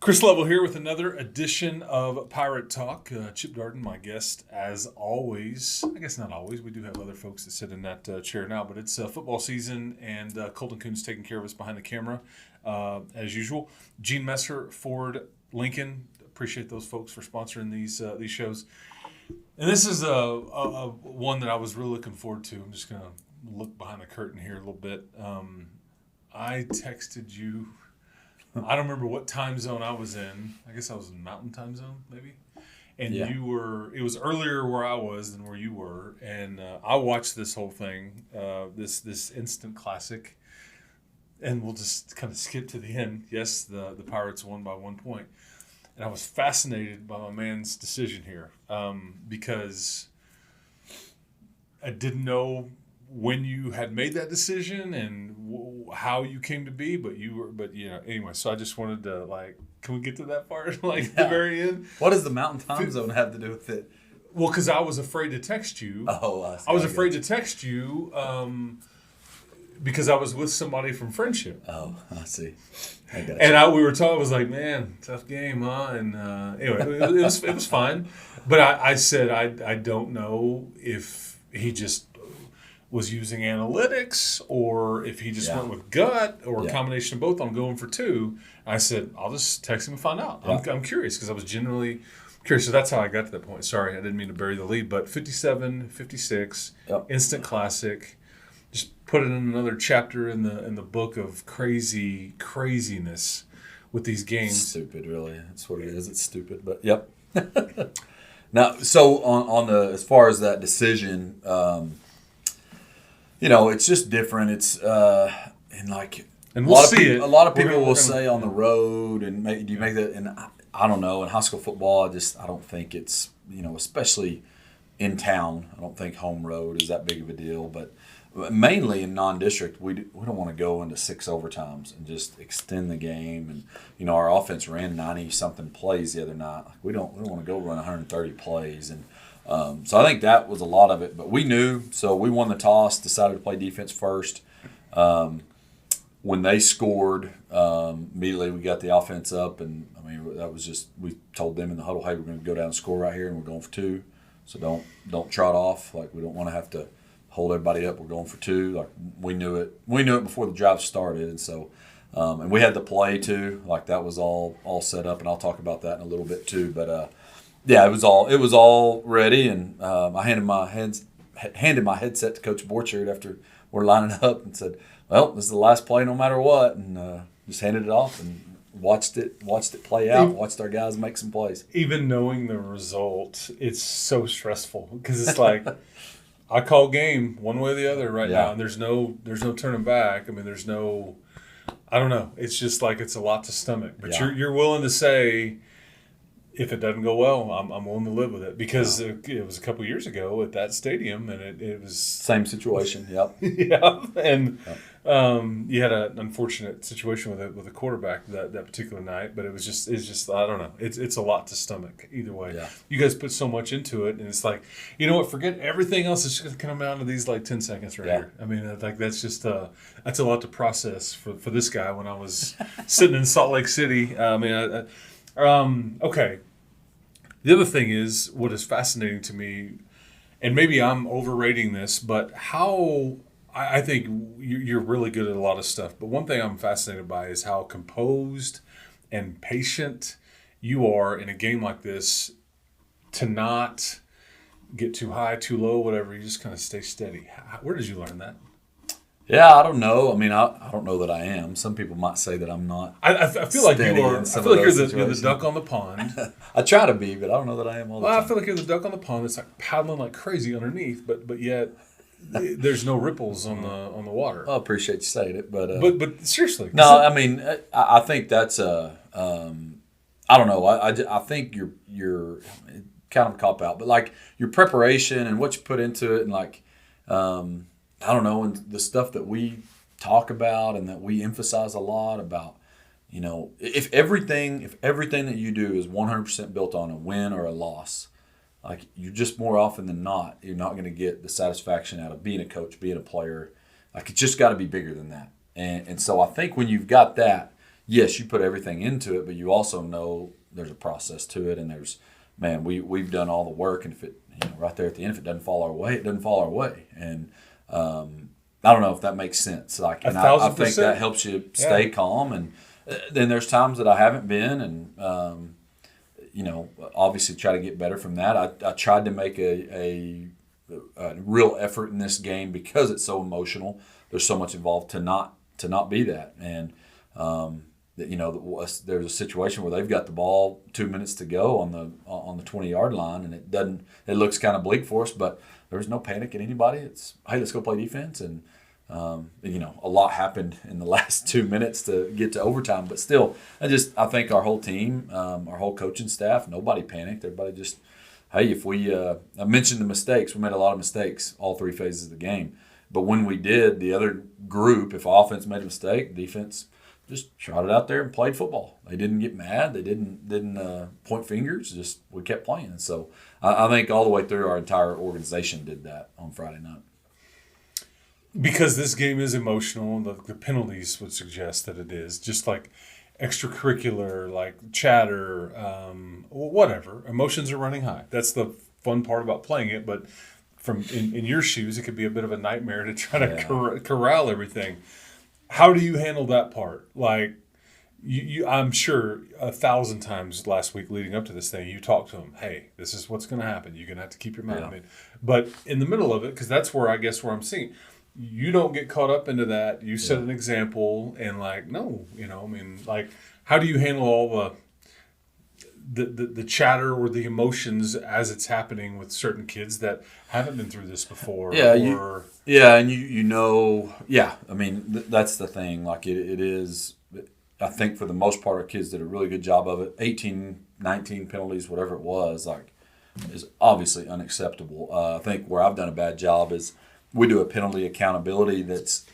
Chris Level here with another edition of Pirate Talk. Chip Darden, my guest, as always. I guess not always. We do have other folks that sit in that chair now, but it's football season, and Colton Coon's taking care of us behind the camera, as usual. Gene Messer, Ford, Lincoln. Appreciate those folks for sponsoring these shows. And this is a one that I was really looking forward to. I'm just going to look behind the curtain here a little bit. I texted you. I don't remember what time zone I was in. I guess I was in Mountain Time Zone, maybe. And you were. It was earlier where I was than where you were. And I watched this whole thing, this instant classic. And we'll just kind of skip to the end. Yes, the Pirates won by 1 point. And I was fascinated by my man's decision here because I didn't know when you had made that decision and how you came to be, but anyway, so I just wanted to, can we get to that part, the very end? What does the Mountain Time Zone have to do with it? Well, because I was afraid to text you. Oh, I see. I was afraid to text you because I was with somebody from Frenship. Oh, I see. I got you. And we were talking, I was like, man, tough game, huh? And anyway, it was fine. But I said, I don't know if he just was using analytics or if he just went with gut or a combination of both. I'm going for 2. I said, I'll just text him and find out. Yeah. I'm curious because I was genuinely curious. So that's how I got to that point. Sorry, I didn't mean to bury the lead. But 57, 56, instant classic. Just put it in another chapter in the book of craziness with these games. Stupid, really. That's what it is. It's stupid, but yep. Now, so on the as far as that decision, it's just different. It's and we'll see it. A lot of people will say on the road, and do you make that? And I don't know. In high school football, I don't think it's especially in town. I don't think home road is that big of a deal. But mainly in non-district, we don't want to go into 6 overtimes and just extend the game. And our offense ran 90-something plays the other night. We don't want to go run 130 plays and. So I think that was a lot of it, but we knew. So we won the toss, decided to play defense first. When they scored, immediately we got the offense up, and that was just we told them in the huddle, hey, we're going to go down and score right here, and we're going for 2. So don't trot off. We don't want to have to hold everybody up. We're going for 2. We knew it. We knew it before the drive started, and so and we had the play too. That was all set up, and I'll talk about that in a little bit too, but. Yeah, it was all ready, and I handed my headset to Coach Borchard after we're lining up and said, "Well, this is the last play, no matter what," and just handed it off and watched it play out. Watched our guys make some plays. Even knowing the result, it's so stressful because it's like I call game one way or the other now, and there's no turning back. There's no, I don't know. It's just it's a lot to stomach, but you're willing to say. If it doesn't go well, I'm willing to live with it because it was a couple years ago at that stadium, and it was same situation. Yep. Yeah, and you had an unfortunate situation with a quarterback that particular night, but it's just I don't know. It's a lot to stomach either way. Yeah. You guys put so much into it, and it's you know what? Forget everything else. It's just going to come down to these 10 seconds right here. That's just that's a lot to process for this guy when I was sitting in Salt Lake City. Okay. The other thing is what is fascinating to me, and maybe I'm overrating this, but how I think you're really good at a lot of stuff. But one thing I'm fascinated by is how composed and patient you are in a game like this to not get too high, too low, whatever. You just kind of stay steady. Where did you learn that? Yeah, I don't know. I don't know that I am. Some people might say that I'm not. I feel like you are. I feel like you're the duck on the pond. I try to be, but I don't know that I am all the time. I feel like you're the duck on the pond that's paddling like crazy underneath, but yet there's no ripples on the water. I appreciate you saying it, but seriously, no. I think that's I don't know. I think you're kind of a cop out, but your preparation and what you put into it, and I don't know, and the stuff that we talk about and that we emphasize a lot about, if everything that you do is 100% built on a win or a loss, you're just more often than not, you're not going to get the satisfaction out of being a coach, being a player. It's just got to be bigger than that. And so I think when you've got that, yes, you put everything into it, but you also know there's a process to it, and we've done all the work, and if it, right there at the end, if it doesn't fall our way, it doesn't fall our way. And I don't know if that makes sense. Like, and I think that helps you stay calm. And then there's times that I haven't been, and obviously try to get better from that. I tried to make a real effort in this game because it's so emotional. There's so much involved to not be that. And there's a situation where they've got the ball 2 minutes to go on the 20-yard line, and it looks kind of bleak for us, but there's no panic in anybody. It's, hey, let's go play defense. And a lot happened in the last 2 minutes to get to overtime, but still, I think our whole team, our whole coaching staff, nobody panicked. Everybody just, hey, if we I mentioned the mistakes. We made a lot of mistakes all 3 phases of the game, but when we did, the other group, if offense made a mistake, defense just trotted out there and played football. They didn't get mad. They didn't point fingers. Just we kept playing. So I think all the way through our entire organization did that on Friday night. Because this game is emotional, the penalties would suggest that it is. Just like extracurricular, like chatter, whatever. Emotions are running high. That's the fun part about playing it. But from in your shoes, it could be a bit of a nightmare to try to corral everything. How do you handle that part? Like, I'm sure 1,000 times last week leading up to this thing, you talked to them, hey, this is what's going to happen. You're going to have to keep your mouth. Yeah. But in the middle of it, because that's where I'm seeing, you don't get caught up into that. You set an example and how do you handle all the chatter or the emotions as it's happening with certain kids that haven't been through this before? That's the thing. Like it is, I think for the most part, our kids did a really good job of it. 18, 19 penalties, whatever it was, is obviously unacceptable. I think where I've done a bad job is we do a penalty accountability that's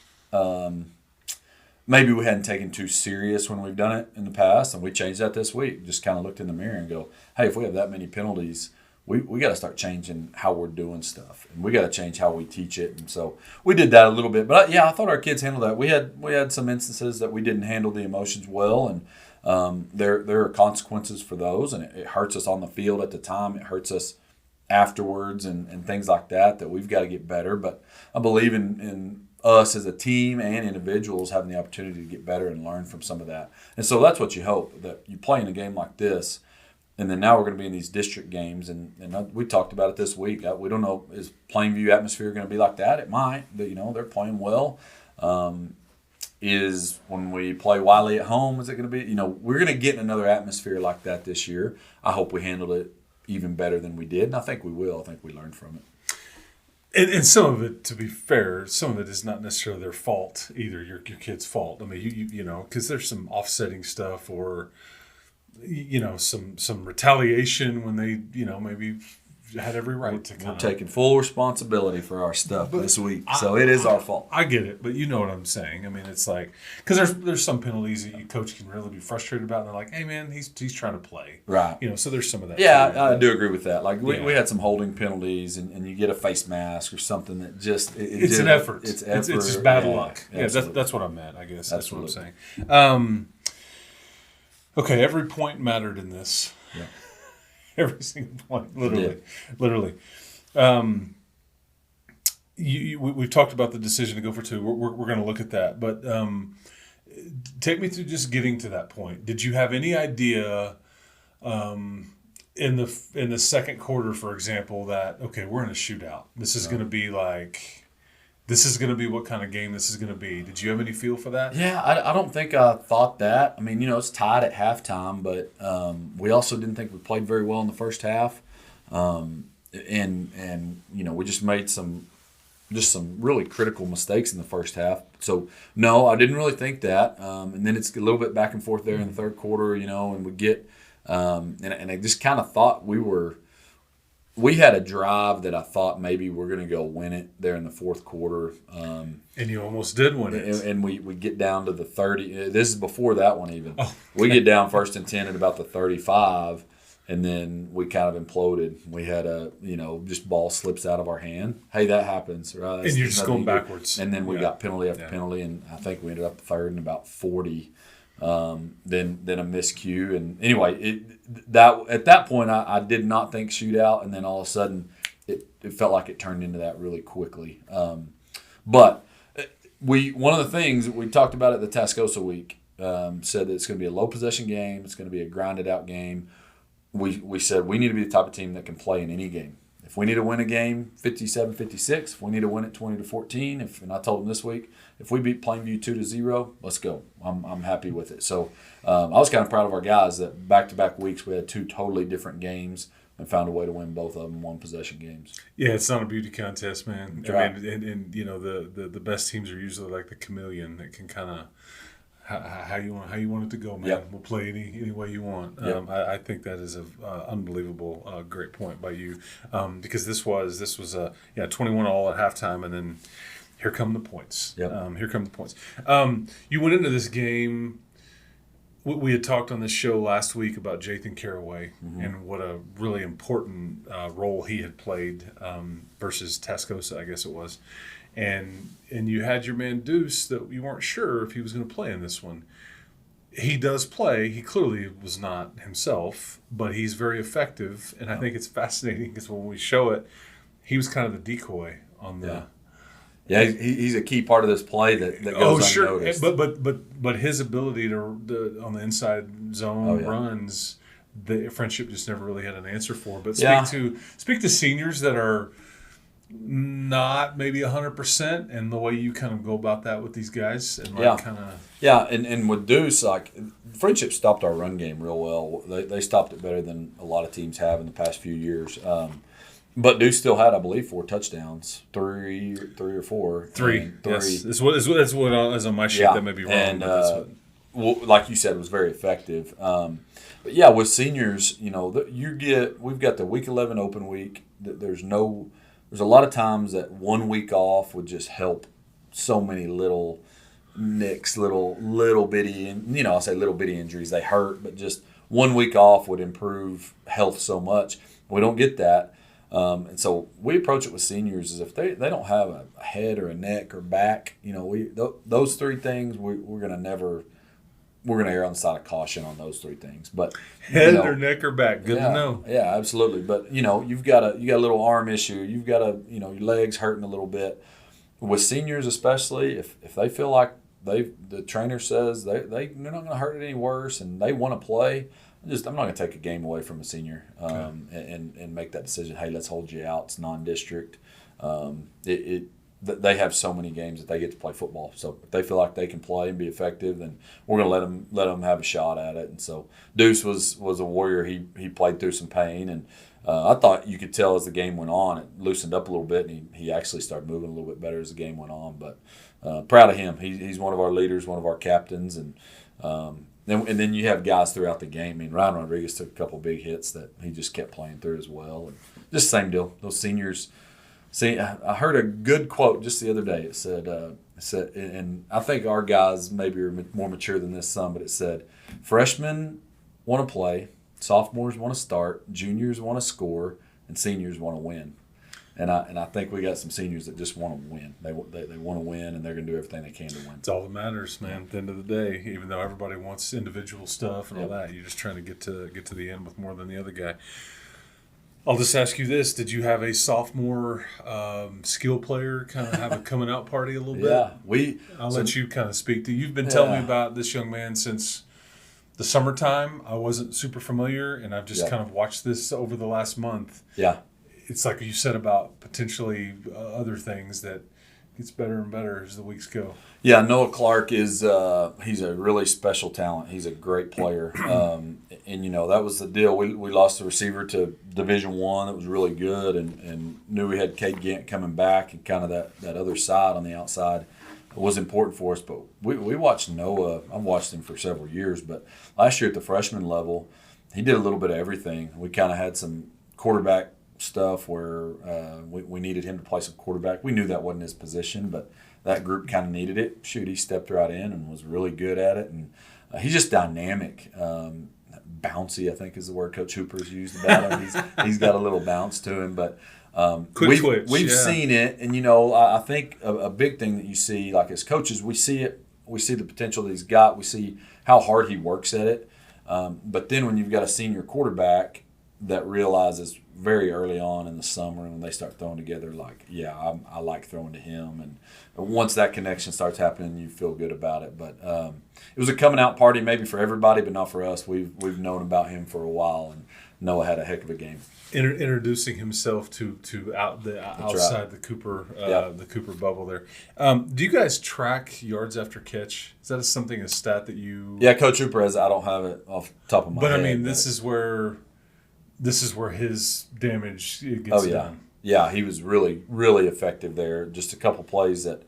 maybe we hadn't taken too serious when we've done it in the past, and we changed that this week. Just kind of looked in the mirror and go, hey, if we have that many penalties, we got to start changing how we're doing stuff, and we got to change how we teach it. And so we did that a little bit. But I thought our kids handled that. We had some instances that we didn't handle the emotions well, and there are consequences for those, and it hurts us on the field at the time. It hurts us afterwards and things like that we've got to get better. But I believe in us as a team and individuals having the opportunity to get better and learn from some of that. And so that's what you hope, that you play in a game like this, and then now we're going to be in these district games, and we talked about it this week. We don't know, is Plainview atmosphere going to be like that? It might, but they're playing well. Is when we play Wiley at home, is it going to be, we're going to get in another atmosphere like that this year. I hope we handled it even better than we did, and I think we will. I think we learned from it. And some of it, to be fair, some of it is not necessarily their fault either. Your kid's fault. I mean, because there's some offsetting stuff or some retaliation when they maybe had every right to kind of taking full responsibility for our stuff this week. So it is our fault. I get it, but you know what I'm saying. I mean, it's like, because there's some penalties that your coach can really be frustrated about, and they're like, hey man, he's trying to play, right? So there's some of that. Yeah, I do agree with that. Like we had some holding penalties, and you get a face mask or something that just it's an effort. It's just bad luck. Yeah, that's what I'm at. I guess that's what I'm saying. Okay, every point mattered in this. Yeah. Every single point, literally. We've talked about the decision to go for 2. We're going to look at that, but take me through just getting to that point. Did you have any idea in the second quarter, for example, that okay, we're in a shootout? This is going to be like. This is going to be what kind of game this is going to be. Did you have any feel for that? Yeah, I don't think I thought that. I mean, it's tied at halftime, but we also didn't think we played very well in the first half. And we just made some really critical mistakes in the first half. So, no, I didn't really think that. And then it's a little bit back and forth there in the third quarter, and we get and I just kind of thought we had a drive that I thought maybe we're going to go win it there in the fourth quarter. And you almost did win it. And we get down to the 30. This is before that one even. Oh, okay. We get down 1st and 10 at about the 35, and then we kind of imploded. We had just ball slips out of our hand. Hey, that happens, right? And you're just going backwards. And then we got penalty after penalty, and I think we ended up 3rd and about 40 than a miscue. And anyway, at that point, I did not think shootout, and then all of a sudden, it felt like it turned into that really quickly. But one of the things that we talked about at the Tascosa week said that it's going to be a low possession game. It's going to be a grinded out game. We said we need to be the type of team that can play in any game. If we need to win a game 57-56, if we need to win it 20-14, and I told them this week, if we beat Plainview 2-0, let's go. I'm happy with it. So I was kind of proud of our guys that back-to-back weeks we had two totally different games and found a way to win both of them one possession games. Yeah, it's not a beauty contest, man. Right. I mean, and you know the best teams are usually like the chameleon that can kind of how you want it to go, man. Yep. We'll play any way you want. Yep. I think that is a unbelievable great point by you, because this was 21-all at halftime, and then here come the points. Yep. Here come the points. You went into this game. We had talked on this show last week about Jathan Caraway and what a really important role he had played versus Tascosa, I guess it was. And you had your man Deuce that you weren't sure if he was going to play in this one. He does play. He clearly was not himself, but he's very effective. And I think it's fascinating because when we show it, he was kind of the decoy on the. Yeah, he's a key part of this play that goes unnoticed. But his ability to on the inside zone runs, the Frenship just never really had an answer for. But speak to seniors that are not maybe 100%, and the way you kind of go about that with these guys, and and with Deuce, like Frenship stopped our run game real well. They stopped it better than a lot of teams have in the past few years. But Deuce still had, I believe, 4 touchdowns, three or four. Three. Yes, that's what is on my sheet. That may be wrong. And like you said, was very effective. But yeah, with seniors, you know, we've got the week 11 open week. There's a lot of times that 1 week off would just help so many little nicks, little bitty, and I'll say little bitty injuries. They hurt, but just 1 week off would improve health so much. We don't get that. And so we approach it with seniors as if they don't have a head or a neck or back. Those 3 things we're going to err on the side of caution on those 3 things. But head or neck or back, good to know. Yeah, absolutely. But you've got a little arm issue. You've got your legs hurting a little bit. With seniors especially, if they feel like the trainer says they're not going to hurt it any worse and they want to play. I'm not going to take a game away from a senior and make that decision. Hey, let's hold you out. It's non-district. They have so many games that they get to play football. So if they feel like they can play and be effective, then we're going to let them have a shot at it. And so Deuce was a warrior. He played through some pain, and I thought you could tell as the game went on, it loosened up a little bit, and he actually started moving a little bit better as the game went on. But proud of him. He's one of our leaders, one of our captains, and then you have guys throughout the game. I mean, Ryan Rodriguez took a couple big hits that he just kept playing through as well. And just same deal. Those seniors. See, I heard a good quote just the other day. It said, and I think our guys maybe are more mature than this some, but it said, freshmen want to play, sophomores want to start, juniors want to score, and seniors want to win. And I think we got some seniors that just want to win. They want to win, and they're going to do everything they can to win. It's all that matters, man. At the end of the day, even though everybody wants individual stuff and all that, you're just trying to get to the end with more than the other guy. I'll just ask you this: did you have a sophomore skill player kind of have a coming out party a little bit? Yeah, I'll let you kind of speak to. You've been telling me about this young man since the summertime. I wasn't super familiar, and I've just kind of watched this over the last month. Yeah. It's like you said about potentially other things that gets better and better as the weeks go. Yeah, Noah Clark is he's a really special talent. He's a great player, and that was the deal. We lost the receiver to Division I that was really good, and knew we had Cade Gant coming back, and kind of that other side on the outside was important for us. But we watched Noah. I've watched him for several years, but last year at the freshman level, he did a little bit of everything. We kind of had some quarterback stuff where we needed him to play some quarterback. We knew that wasn't his position, but that group kind of needed it. Shoot, he stepped right in and was really good at it. And he's just dynamic. Bouncy, I think is the word Coach Hooper's used about him. He's got a little bounce to him. But we've seen it. And, I think a big thing that you see, like as coaches, we see it we see the potential that he's got. We see how hard he works at it. But then when you've got a senior quarterback that realizes very early on in the summer when they start throwing together, like, I like throwing to him. And once that connection starts happening, you feel good about it. But it was a coming out party maybe for everybody, but not for us. We've known about him for a while, and Noah had a heck of a game. Introducing himself to outside right. the Cooper Yep. the Cooper bubble there. Do you guys track yards after catch? Is that a stat that you? Yeah, Coach Hooper has. I don't have it off the top of my head. But I mean, this is where his damage gets done. Yeah, he was really, really effective there. Just a couple plays that,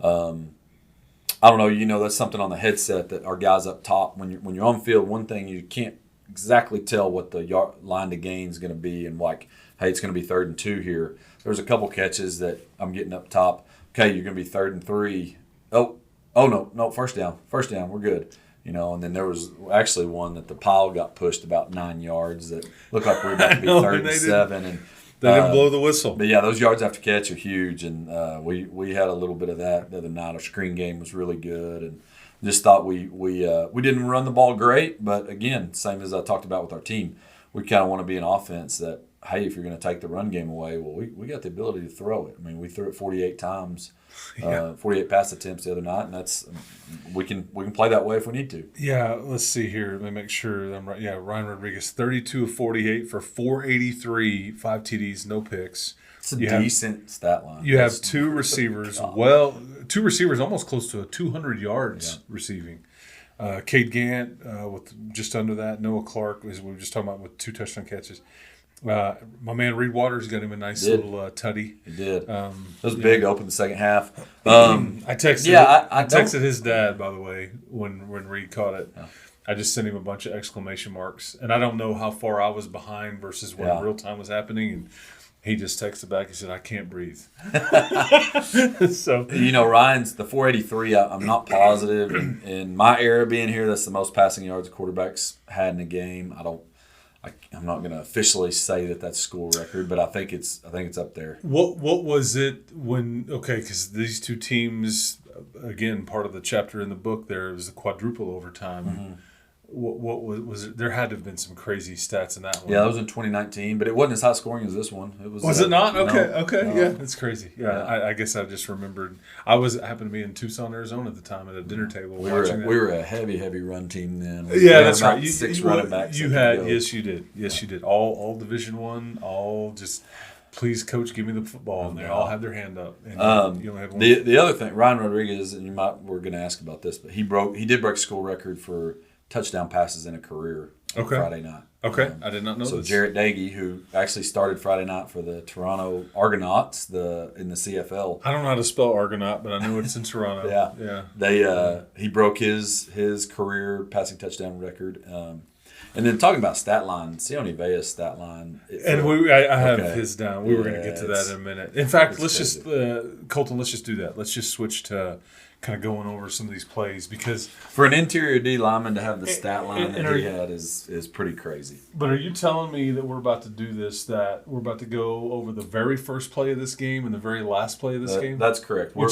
I don't know. That's something on the headset that our guys up top. When you're on field, one thing you can't exactly tell what the line to gain is going to be, and like, hey, it's going to be 3rd and 2 here. There's a couple catches that I'm getting up top. Okay, you're going to be 3rd and 3. Oh no, first down, we're good. And then there was actually one that the pile got pushed about 9 yards that looked like we were about to be 3rd and 7. And they didn't blow the whistle. But yeah, those yards after catch are huge, and we had a little bit of that the other night. Our screen game was really good, and just thought we didn't run the ball great, but again, same as I talked about with our team, we kind of want to be an offense that, hey, if you're going to take the run game away, well, we got the ability to throw it. I mean, we threw it 48 times, 48 pass attempts the other night, and that's we can play that way if we need to. Yeah, let's see here. Let me make sure I'm right. Yeah, Ryan Rodriguez, 32 of 48 for 483, 5 TDs, no picks. It's a decent stat line. You have 2 receivers. Two receivers almost close to 200 yards receiving. Cade Gant with just under that. Noah Clark, as we were just talking about, with 2 touchdown catches. My man Reed Waters got him a nice little tutty. He did. It was big to open the second half. I texted. Yeah, I texted his dad, by the way, when Reed caught it. Yeah. I just sent him a bunch of exclamation marks, and I don't know how far I was behind versus when real time was happening. And he just texted back. He said, "I can't breathe." So Ryan's the 483. I'm not positive. In my era being here, that's the most passing yards quarterbacks had in a game. I'm not going to officially say that that's school record, but I think it's up there. What was it when? Okay, because these two teams, again, part of the chapter in the book there was the quadruple overtime. Mm-hmm. What was it? There had to have been some crazy stats in that one. Yeah, that was in 2019, but it wasn't as high scoring as this one. It was. Was it not? Okay, yeah, that's crazy. Yeah, I guess I just remembered. I happened to be in Tucson, Arizona at the time at a dinner table watching that. We were a heavy run team then. That's right. 6 running backs. Yes, you did. All Division I, all just. Please, coach, give me the football, and they all have their hand up. And you only have one. The other thing, Ryan Rodriguez, and we're going to ask about this, but he did break school record for touchdown passes in a career on Friday night. Okay, I did not know so this. Jarrett Dagey, who actually started Friday night for the Toronto Argonauts in the CFL. I don't know how to spell Argonaut, but I know it's in Toronto. Yeah. He broke his career passing touchdown record. And then talking about stat line, Sione Vea's stat line. I have his down. We were going to get to that in a minute. In fact, let's just Colton. Let's just do that. Let's just switch to kind of going over some of these plays, because for an interior D lineman to have the stat line that he had is pretty crazy. But are you telling me that we're about to do this? That we're about to go over the very first play of this game and the very last play of this game? That's correct. We're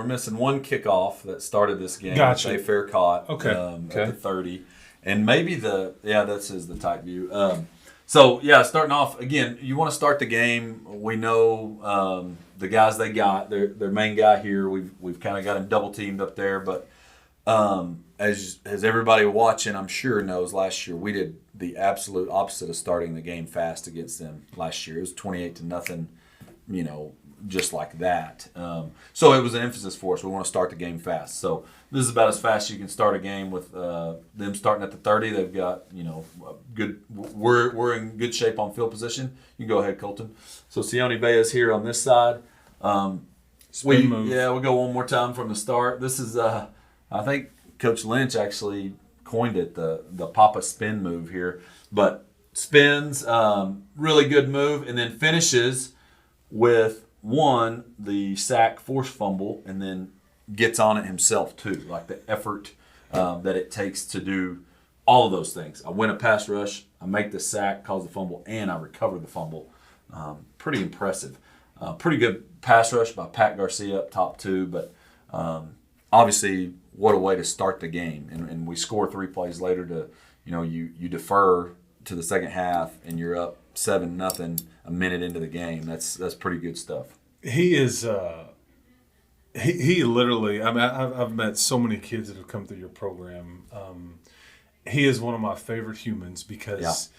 missing one kickoff that started this game. Gotcha. They fair caught. Okay. At the 30. And maybe this is the type view. Starting off, again, you want to start the game. We know the guys they got. Their main guy here, we've kind of got him double teamed up there. But as everybody watching, I'm sure knows, last year we did the absolute opposite of starting the game fast against them last year. It was 28-0, just like that. So it was an emphasis for us. We want to start the game fast. So this is about as fast as you can start a game with them starting at the 30. They've got, good. We're in good shape on field position. You can go ahead, Colton. So Sione Vea's here on this side. Spin move. Yeah, we'll go one more time from the start. This is, I think Coach Lynch actually coined it, the Papa spin move here. But spins, really good move, and then finishes with the sack force fumble, and then gets on it himself too, like the effort that it takes to do all of those things. I win a pass rush, I make the sack, cause the fumble, and I recover the fumble. Pretty impressive. Pretty good pass rush by Pat Garcia up top too, but obviously what a way to start the game. And we score 3 plays later to, you defer to the second half and you're up 7-0 a minute into the game. That's pretty good stuff. He is. He literally. I mean, I've met so many kids that have come through your program. He is one of my favorite humans because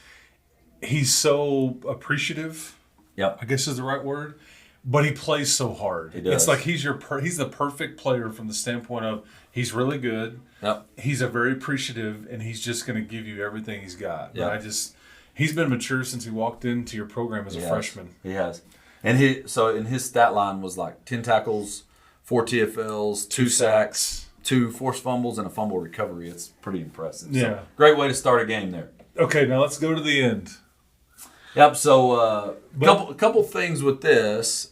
he's so appreciative. Yep. I guess is the right word. But he plays so hard. He does. It's like he's the perfect player from the standpoint of he's really good. Yep. He's a very appreciative, and he's just going to give you everything he's got. Yep. But he's been mature since he walked into your program as a freshman. He has. And in his stat line was like 10 tackles, 4 TFLs, 2 sacks, 2 forced fumbles, and a fumble recovery. It's pretty impressive. Yeah. So, great way to start a game there. Okay, now let's go to the end. Yep. So a couple things with this.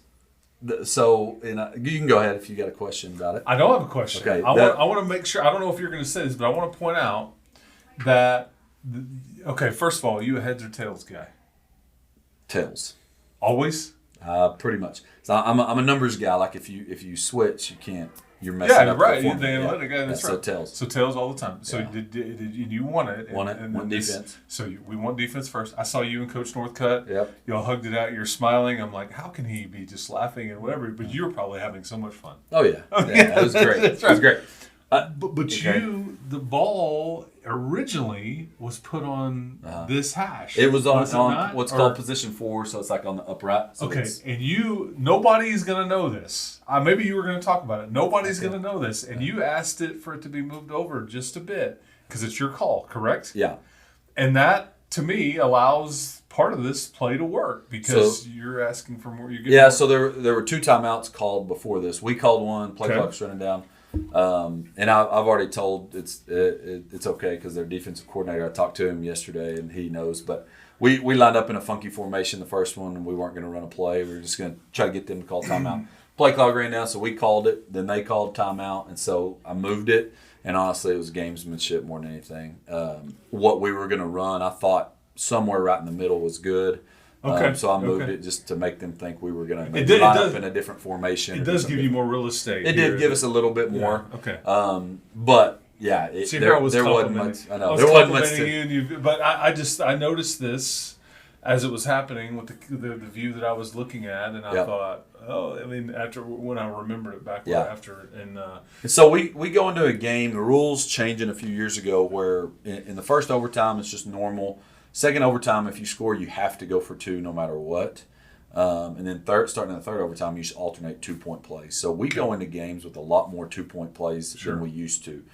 So you can go ahead if you got a question about it. I don't have a question. Okay. I want to make sure. I don't know if you're going to say this, but I want to point out that. Okay, first of all, are you a heads or tails guy? Tails. Always. Pretty much. So I'm a numbers guy. Like if you switch, you can't. You're messing up. Right. The You're the analytic guy. That's right. So tails. So tails all the time. So did you won it? Won defense. So we won defense first. I saw you and Coach Northcutt. Yep. Y'all hugged it out. You're smiling. I'm like, how can he be just laughing and whatever? But you were probably having so much fun. Oh yeah. It was great. That's right. It was great. But the ball originally was put on this hash. It was on what's called position 4, so it's like on the upright. So okay, and nobody's going to know this. Maybe you were going to talk about it. Nobody's going to know this. And you asked it for it to be moved over just a bit because it's your call, correct? Yeah. And that, to me, allows part of this play to work because you're asking for more. So there were 2 timeouts called before this. We called one, play clock's running down. And I've already told it's okay because their defensive coordinator, I talked to him yesterday and he knows. But we lined up in a funky formation the first one and we weren't going to run a play. We were just going to try to get them to call timeout. Play clock ran down, so we called it. Then they called timeout, and so I moved it. And honestly, it was gamesmanship more than anything. What we were going to run, I thought somewhere right in the middle was good. Okay. So I moved it just to make them think we were going to line up in a different formation. It does give you more real estate. It did give us a little bit more. Yeah, okay. But yeah, there wasn't much. I know there wasn't much. But I noticed this as it was happening with the view that I was looking at, and I thought, after when I remembered it back after, and so we go into a game. The rules changing a few years ago, where in the first overtime it's just normal. Second overtime, if you score, you have to go for 2 no matter what. And then starting in the third overtime, you just alternate 2-point plays. So we go into games with a lot more 2-point plays than we used to.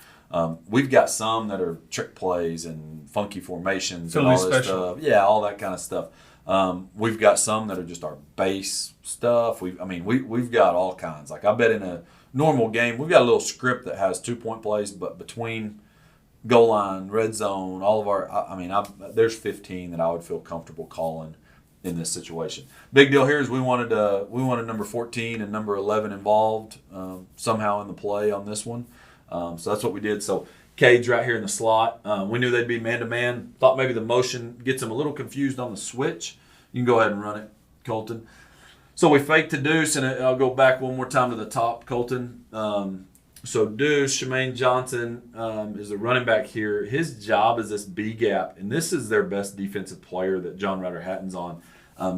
We've got some that are trick plays and funky formations and all this stuff. Yeah, all that kind of stuff. We've got some that are just our base stuff. We've got all kinds. Like I bet in a normal game, we've got a little script that has 2-point plays, but between goal line, red zone, all of our. There's 15 that I would feel comfortable calling in this situation. Big deal here is we wanted number 14 and number 11 involved somehow in the play on this one. So that's what we did. So Cade's right here in the slot. We knew they'd be man-to-man. Thought maybe the motion gets them a little confused on the switch. You can go ahead and run it, Colton. So we fake to Deuce, and I'll go back one more time to the top, Colton. So Deuce, Shemaine Johnson is the running back here. His job is this B gap, and this is their best defensive player that John Ryder-Hatton's on.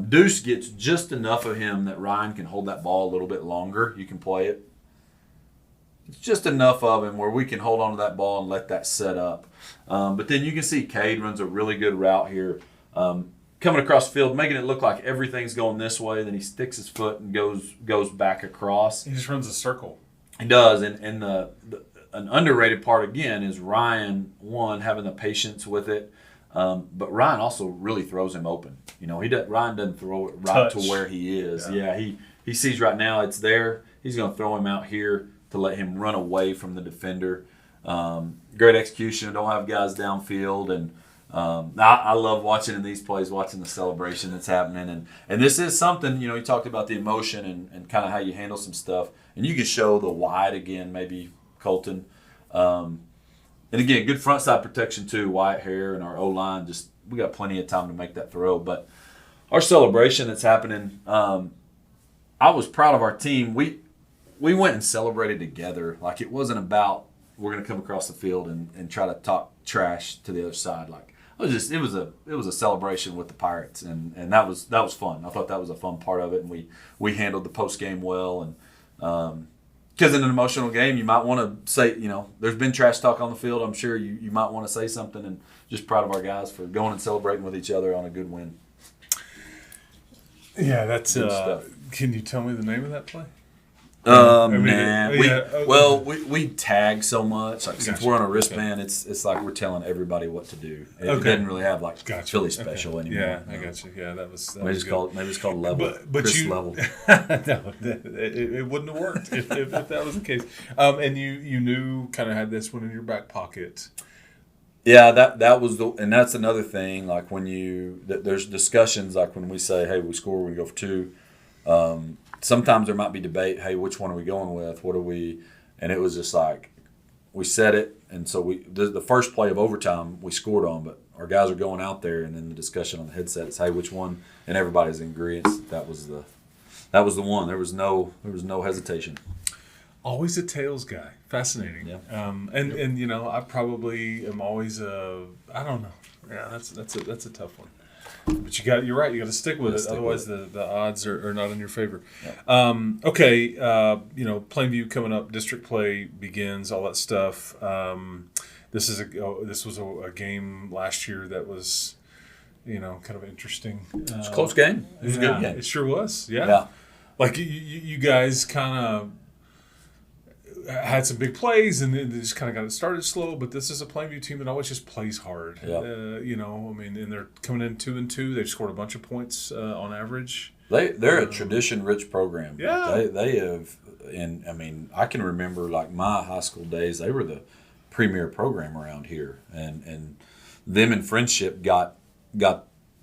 Deuce gets just enough of him that Ryan can hold that ball a little bit longer. You can play it. It's just enough of him where we can hold on to that ball and let that set up. But then you can see Cade runs a really good route here. Coming across the field, making it look like everything's going this way. Then he sticks his foot and goes back across. He just runs a circle. He does, and an underrated part again is Ryan having the patience with it, but Ryan also really throws him open. Ryan doesn't throw it right to where he is. Yeah, he sees right now it's there. He's going to throw him out here to let him run away from the defender. Great execution. Don't have guys downfield, and I love watching in these plays, watching the celebration that's happening, and this is something. You talked about the emotion and kind of how you handle some stuff. And you can show the wide again, maybe, Colton. And again, good front side protection too. Wyatt Hare and our O-line, we got plenty of time to make that throw. But our celebration that's happening, I was proud of our team. We went and celebrated together. Like it wasn't about we're gonna come across the field and try to talk trash to the other side. Like it was a celebration with the Pirates, and that was fun. I thought that was a fun part of it, and we handled the post game well, and because in an emotional game you might want to say, there's been trash talk on the field. I'm sure you might want to say something, and just proud of our guys for going and celebrating with each other on a good win. Yeah, that's. Can you tell me the name of that play? We tag so much. Like, since we're on a wristband, it's like we're telling everybody what to do. It doesn't really have Philly special anymore. Yeah, I got you. Yeah, that was. Maybe it's called level. But Chris you, level. No, it wouldn't have worked if that was the case. And you knew, kind of had this one in your back pocket. Yeah, that was and that's another thing. Like when there's discussions, like when we say, hey, we score, we go for two. Sometimes there might be debate. Hey, which one are we going with? What are we? And it was just like we said it, and so the first play of overtime we scored on, but our guys are going out there, and then the discussion on the headset is, hey, which one? And everybody's in agreement. That was the one. There was no hesitation. Always a tails guy. Fascinating. Yeah. And I probably am always I don't know. Yeah, that's a tough one. But you're right. You got to stick with it. Otherwise, the odds are not in your favor. Yeah. Okay. Plainview coming up. District play begins. All that stuff. This was a game last year that was, kind of interesting. It was a close game. It was a good game. It sure was. Yeah. Yeah. Like you guys kind of had some big plays, and they just kind of got it started slow. But this is a Plainview team that always just plays hard. Yeah. And they're coming in 2-2. They've scored a bunch of points on average. They're a tradition-rich program. Yeah. They have, and I can remember like my high school days. They were the premier program around here, and them and Frenship got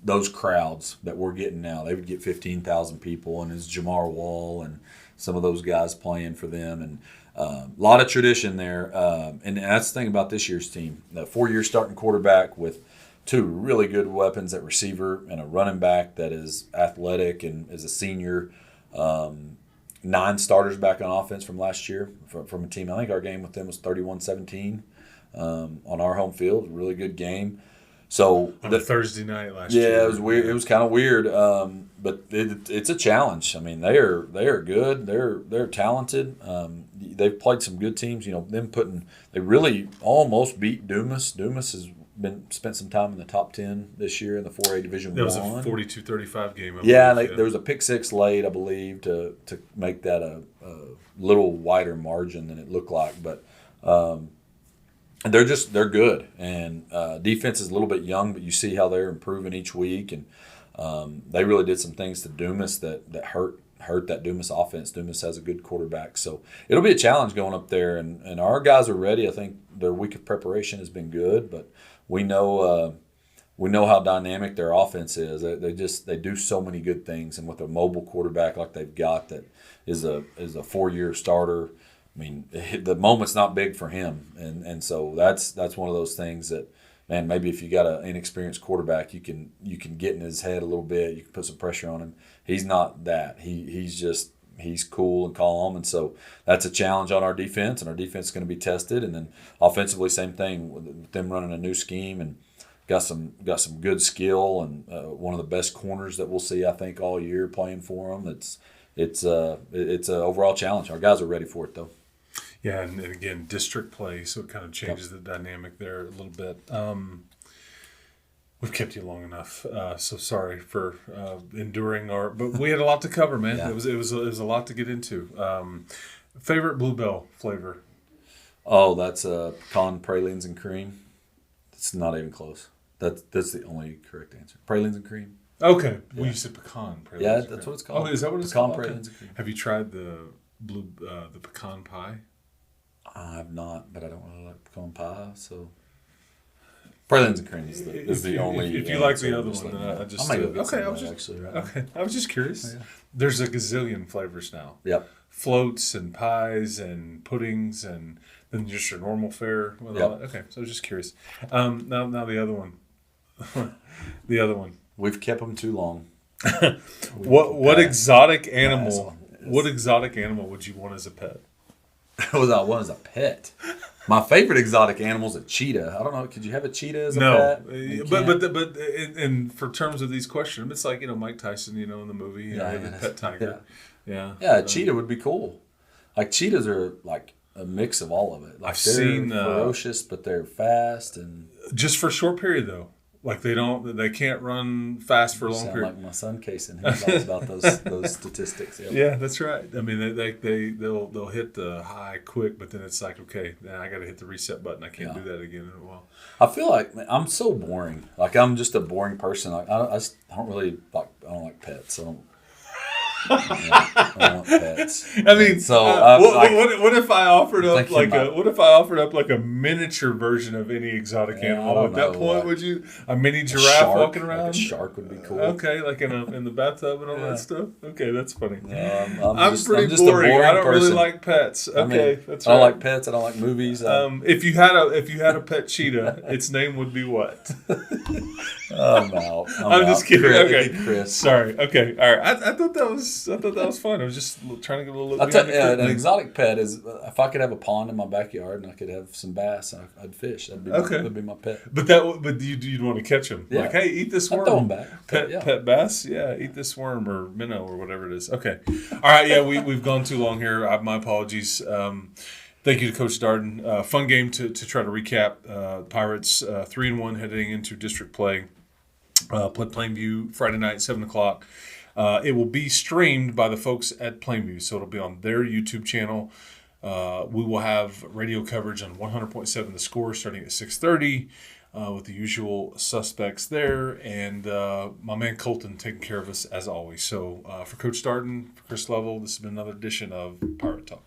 those crowds that we're getting now. They would get 15,000 people, and it's Jamar Wall and some of those guys playing for them, and a lot of tradition there. And that's the thing about this year's team. The 4-year starting quarterback with two really good weapons at receiver and a running back that is athletic and is a senior. 9 starters back on offense from last year from a team. I think our game with them was 31-17 on our home field. Really good game. So on the Thursday night last year. Yeah, it was weird. It was kind of weird, but it's a challenge. I mean, they are good. They're talented. They've played some good teams. They really almost beat Dumas. Dumas has spent some time in the top 10 this year in the 4A Division 1. That was a 42-35 game. There was a pick six late, I believe, to make that a little wider margin than it looked like, but. They're good, and defense is a little bit young, but you see how they're improving each week, and they really did some things to Dumas that hurt that Dumas offense. Dumas has a good quarterback, so it'll be a challenge going up there, and our guys are ready. I think their week of preparation has been good, but we know how dynamic their offense is. They do so many good things, and with a mobile quarterback like they've got that is a 4-year starter. I mean, the moment's not big for him, and so that's one of those things that, man, maybe if you got an inexperienced quarterback, you can get in his head a little bit. You can put some pressure on him. He's not that. He's cool and calm, and so that's a challenge on our defense, and our defense is going to be tested. And then offensively, same thing with them running a new scheme and got some good skill and one of the best corners that we'll see, I think, all year playing for them. It's an overall challenge. Our guys are ready for it, though. Yeah, and again, district play, so it kind of changes the dynamic there a little bit. We've kept you long enough, so sorry for enduring but we had a lot to cover, man. Yeah. It was a lot to get into. Favorite Bluebell flavor? Oh, that's pecan pralines and cream. It's not even close. That's the only correct answer. Pralines and cream. Okay, well, you said pecan pralines. Yeah, that's what it's called. Oh, is that what it's called? Pecan pralines and cream. Have you tried the pecan pie? I've not, but I don't really like pecan pie, so pralines and cream is the only. If you like the other one, then I just okay. I was just curious. Yeah. There's a gazillion flavors now. Yep. Floats and pies and puddings and then just your normal fare. With all that. Okay, so I was just curious. Now the other one. The other one. We've kept them too long. What exotic animal? What exotic animal would you want as a pet? was I was a pet. My favorite exotic animal is a cheetah. I don't know. Could you have a cheetah as a pet? But in for terms of these questions, it's like Mike Tyson, in the movie, the pet tiger. Yeah, a cheetah would be cool. Like cheetahs are like a mix of all of it. Like I've seen ferocious, but they're fast and just for a short period though. Like they can't run fast for a long period. Like my son Casey, he's always about those statistics. Yep. Yeah, that's right. I mean, they'll hit the high quick, but then it's like, okay, now I got to hit the reset button. I can't do that again in a while. I feel like I'm so boring. Like I'm just a boring person. Like I don't really like. I don't like pets. I don't want pets. I mean, so what if I offered up like a miniature version of any exotic animal? At that point, would you a mini giraffe walking around? Like a shark would be cool. Okay, like in the bathtub and all that stuff. Okay, that's funny. I'm pretty boring. I don't really like pets. Okay, that's right. I don't like pets. I don't like movies. If you had a pet cheetah, its name would be what? I'm out. I'm just kidding. Okay, Chris. Sorry. Okay, all right. I thought that was fun. I was just trying to get a little. An exotic pet is if I could have a pond in my backyard and I could have some bass, I'd fish. That'd be my pet. But you'd want to catch them. Yeah. Like, hey, eat this worm. I'd throw them back. Pet bass. Yeah, eat this worm or minnow or whatever it is. Okay. All right. Yeah, we've gone too long here. My apologies. Thank you to Coach Darden. Fun game to try to recap. Pirates 3-1 heading into district play. Play Plainview Friday night, 7:00. It will be streamed by the folks at Plainview, so it'll be on their YouTube channel. We will have radio coverage on 100.7 The Score starting at 6:30 with the usual suspects there, and my man Colton taking care of us as always. So for Coach Darden, for Chris Lovell, this has been another edition of Pirate Talk.